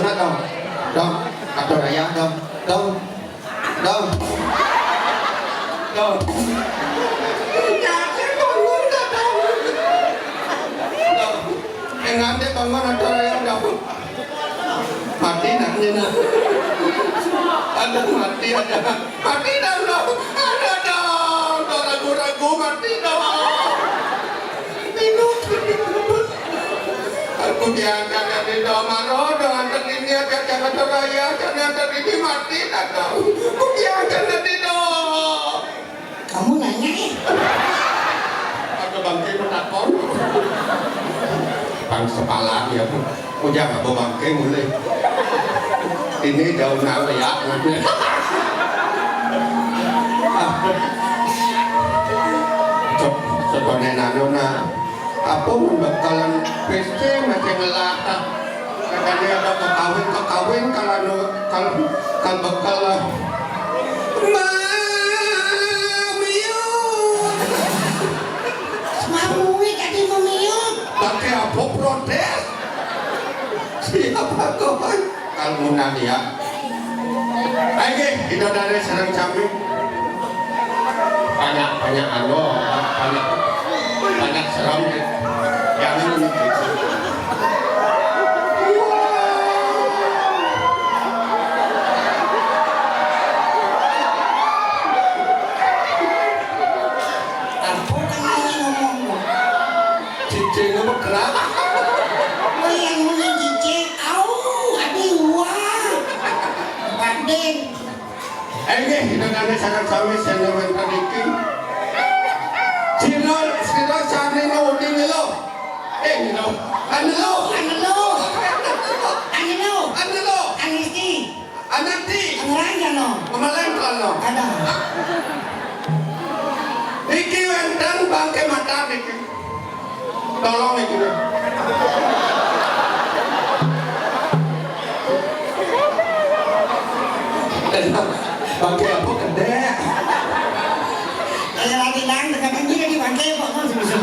sunat dong. Dong, atur ayah dong. Dong. Dong. Dong. Ngante bangun atur ayah dong. Mati nanti ada mati ada mati dong. Ada dong. Ragu-ragu mati dong. Aku diangkat dari domaro dengan ini agak jangan teraya jangan ini mati tak tahu. Aku diangkat dari dom. Kamu nanya ya? Aku bangkai menakon. Bang sepala ya pun. Aku jangan bawa bangkai mulai. Ini jauh nawa ya. Cok sebenarnya nana. Apa membekalan PC macam ngelata kadang ada kekawin kalau bekal mamiut Mamui tadi memiut. pakai apa protes siapa kawan kalau munan ya ayo kita dari sarang camping banyak banyak seram jangan begitu. Apa kamu ngomong? Cicingnya bergerak. Oh yang ngomong cicing, aduh wah, Baden. Ini kita dari sarang camping yang tadi. Sino sana no lo. Anelo. Anati. Amalengkano. Ada. Iki wentan bangke mata iki. Tolong iki. Bangke apa kedek? Kayak lagi nang dekat ini di bangkai kok kan sebesar